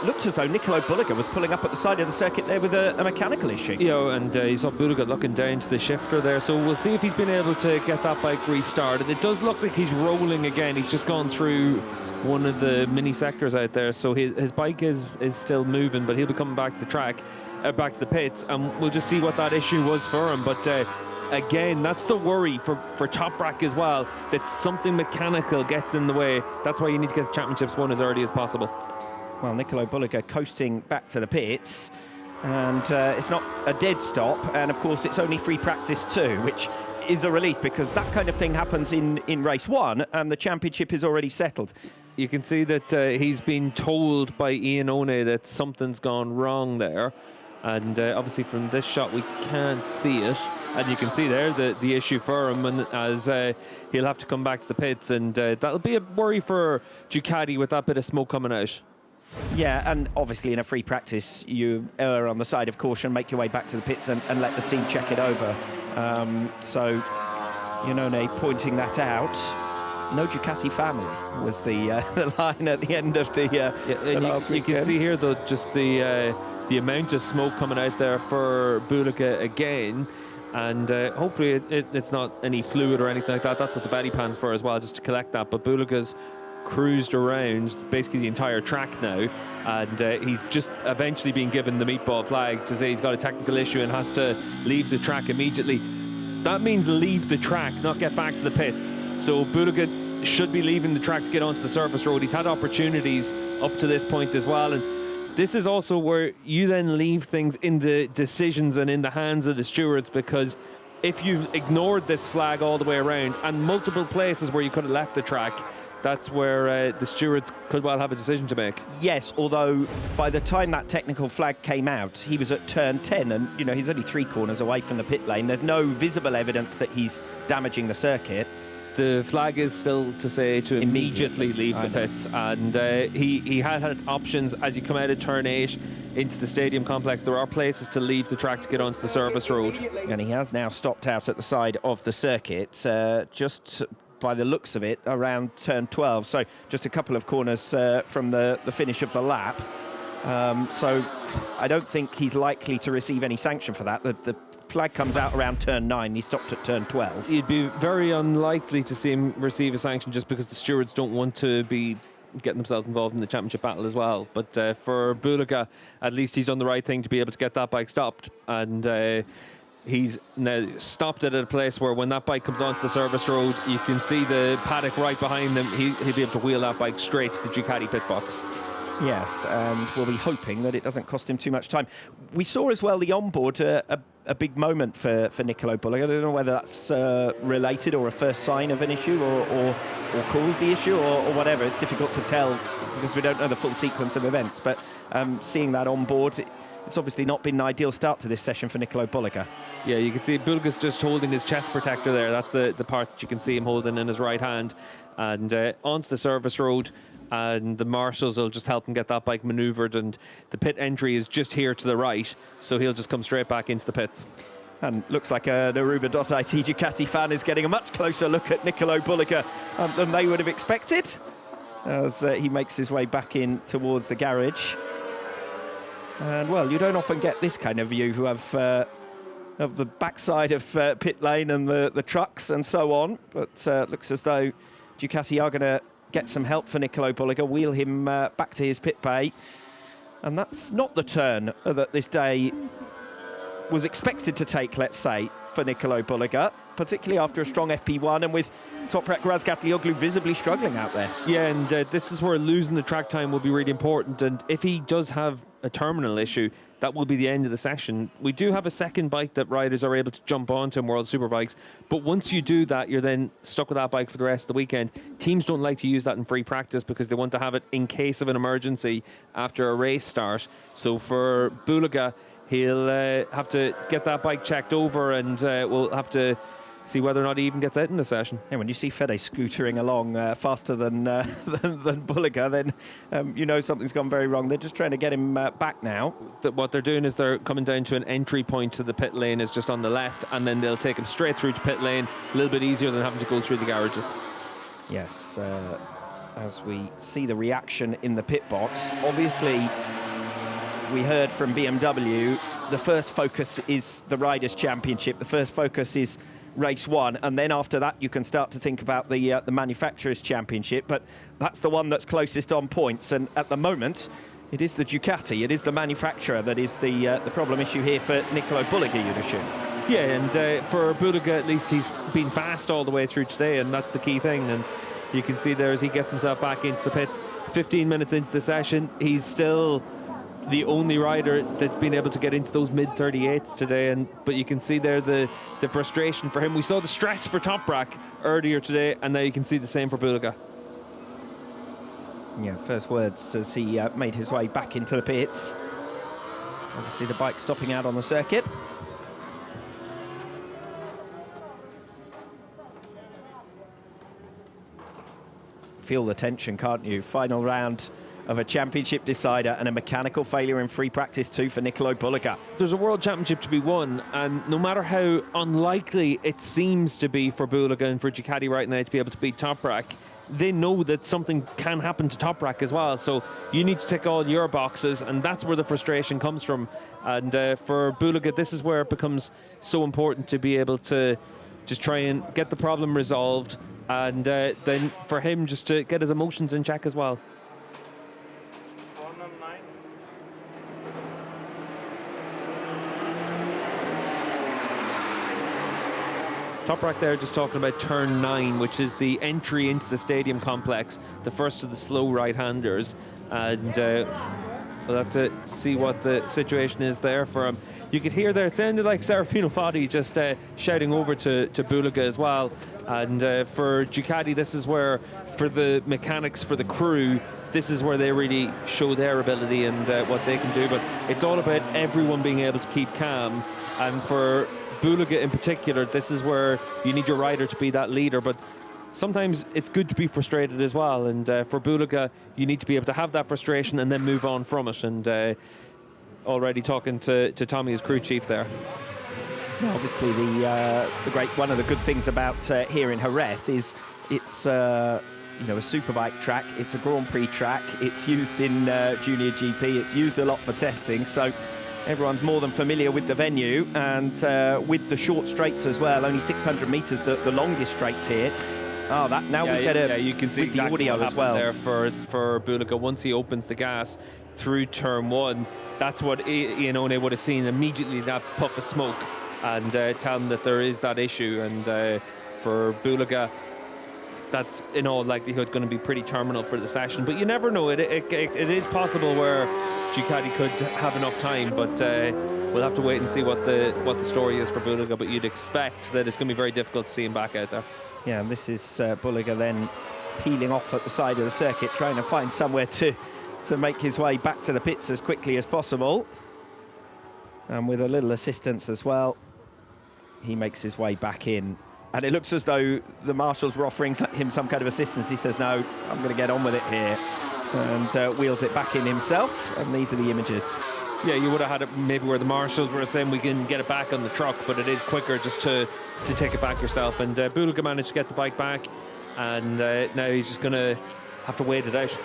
looked as though Nicolo Bulega was pulling up at the side of the circuit there with a mechanical issue. You know, and you saw Bulega looking down to the shifter there, so we'll see if he's been able to get that bike restarted. It does look like he's rolling again. He's just gone through one of the mini sectors out there, so his bike is still moving, but he'll be coming back to the track, back to the pits, and we'll just see what that issue was for him. But again, that's the worry for Toprak as well, that something mechanical gets in the way. That's why you need to get the championships won as early as possible. Well, Nicolo Bulega coasting back to the pits, and it's not a dead stop, and of course it's only free practice 2, which is a relief because that kind of thing happens in race 1 and the championship is already settled. You can see that he's been told by Ian One that something's gone wrong there, and obviously from this shot we can't see it, and you can see there the issue for him, and as he'll have to come back to the pits, and that'll be a worry for Ducati with that bit of smoke coming out. Yeah, and obviously in a free practice you err on the side of caution, make your way back to the pits and let the team check it over. So Iannone pointing that out. No Ducati family was the line at the end of the last weekend. You can see here though just the amount of smoke coming out there for Bulega again, and hopefully it's not any fluid or anything like that. That's what the belly pan's for as well, just to collect that. But Bulega's cruised around basically the entire track now, and he's just eventually been given the meatball flag to say he's got a technical issue and has to leave the track immediately. That means leave the track, not get back to the pits. So Bulega should be leaving the track to get onto the surface road. He's had opportunities up to this point as well, and this is also where you then leave things in the decisions and in the hands of the stewards, because if you've ignored this flag all the way around and multiple places where you could have left the track, that's where the stewards could well have a decision to make. Yes, although by the time that technical flag came out, he was at turn 10, and he's only 3 corners away from the pit lane. There's no visible evidence that he's damaging the circuit. The flag is still to say to immediately leave the pits, and he had options as you come out of turn 8 into the stadium complex. There are places to leave the track to get onto the service road. And he has now stopped out at the side of the circuit, just by the looks of it, around turn 12. So just a couple of corners from the finish of the lap. So I don't think he's likely to receive any sanction for that. The flag comes out around turn 9. He stopped at turn 12. You'd be very unlikely to see him receive a sanction just because the stewards don't want to be getting themselves involved in the championship battle as well. But for Bulega, at least he's done the right thing to be able to get that bike stopped, and he's now stopped it at a place where when that bike comes onto the service road, you can see the paddock right behind him. He'll be able to wheel that bike straight to the Ducati pit box. Yes, and we'll be hoping that it doesn't cost him too much time. We saw as well the onboard, a big moment for Nicolo Bulega. I don't know whether that's related or a first sign of an issue or caused the issue or whatever. It's difficult to tell because we don't know the full sequence of events. But seeing that onboard, it's obviously not been an ideal start to this session for Nicolo Bulega. Yeah, you can see Bulega's just holding his chest protector there. That's the part that you can see him holding in his right hand. And onto the service road, and the marshals will just help him get that bike manoeuvred, and the pit entry is just here to the right, so he'll just come straight back into the pits. And looks like an Aruba.it Ducati fan is getting a much closer look at Nicolo Bulega than they would have expected, as he makes his way back in towards the garage. And well, you don't often get this kind of view who have the backside of pit lane and the trucks and so on, but looks as though Ducati are going to get some help for Nicolo Bulega, wheel him back to his pit bay. And that's not the turn that this day was expected to take, let's say, for Nicolo Bulega, particularly after a strong FP1 and with Toprak Razgatlioglu visibly struggling out there. Yeah, and this is where losing the track time will be really important, and if he does have a terminal issue, that will be the end of the session. We do have a second bike that riders are able to jump onto in World Superbikes, but once you do that, you're then stuck with that bike for the rest of the weekend. Teams don't like to use that in free practice because they want to have it in case of an emergency after a race start. So for Bulega, he'll have to get that bike checked over, and we'll have to see whether or not he even gets out in the session. Yeah, when you see Fede scootering along faster than Bulega, then you know something's gone very wrong. They're just trying to get him back now. What they're doing is they're coming down to an entry point to the pit lane is just on the left, and then they'll take him straight through to pit lane, a little bit easier than having to go through the garages. Yes, as we see the reaction in the pit box. Obviously, we heard from BMW, the first focus is the Riders' Championship, the first focus is race one, and then after that you can start to think about the Manufacturers' Championship, but that's the one that's closest on points, and at the moment it is the Ducati, it is the manufacturer that is the problem issue here for Nicolo Bulega, you'd assume. Yeah, and for Bulega, at least he's been fast all the way through today, and that's the key thing. And you can see there as he gets himself back into the pits, 15 minutes into the session, he's still the only rider that's been able to get into those mid-38s today. But you can see there the frustration for him. We saw the stress for Toprak earlier today, and now you can see the same for Bulega. Yeah, first words as he made his way back into the pits. Obviously the bike stopping out on the circuit. Feel the tension, can't you? Final round of a championship decider and a mechanical failure in free practice 2 for Nicolo Bulega. There's a world championship to be won, and no matter how unlikely it seems to be for Bulega and for Ducati right now to be able to beat Toprak, they know that something can happen to Toprak as well. So you need to tick all your boxes, and that's where the frustration comes from. And for Bulega, this is where it becomes so important to be able to just try and get the problem resolved, and then for him just to get his emotions in check as well. Toprak there just talking about turn 9, which is the entry into the stadium complex, the first of the slow right-handers, and we'll have to see what the situation is there for him. You could hear there, it sounded like Serafino Foti just shouting over to Bulega as well. And for Ducati, this is where, for the mechanics, for the crew, this is where they really show their ability and what they can do. But it's all about everyone being able to keep calm. And for Bulega in particular, this is where you need your rider to be that leader. But sometimes it's good to be frustrated as well, and for Bulega, you need to be able to have that frustration and then move on from it. And already talking to Tommy, his crew chief there. Yeah, obviously, the great one of the good things about here in Jerez is it's you know, a superbike track, it's a Grand Prix track, it's used in Junior GP, it's used a lot for testing, so everyone's more than familiar with the venue, and with the short straights as well, only 600 metres, the longest straights here. Oh, that now we get a you can see exactly the audio as well there for Bulega. Once he opens the gas through turn 1, that's what Ian One would have seen immediately, that puff of smoke, and tell him that there is that issue. And for Bulega, that's in all likelihood going to be pretty terminal for the session, but you never know. It is possible where Ducati could have enough time, but we'll have to wait and see what the story is for Bulega. But you'd expect that it's going to be very difficult to see him back out there. Yeah, and this is Bulega then peeling off at the side of the circuit, trying to find somewhere to make his way back to the pits as quickly as possible, and with a little assistance as well, he makes his way back in. And it looks as though the marshals were offering him some kind of assistance. He says, no, I'm going to get on with it here, and wheels it back in himself. And these are the images. Yeah, you would have had it maybe where the marshals were saying we can get it back on the truck, but it is quicker just to take it back yourself. And Bulega managed to get the bike back, and now he's just going to have to wait it out.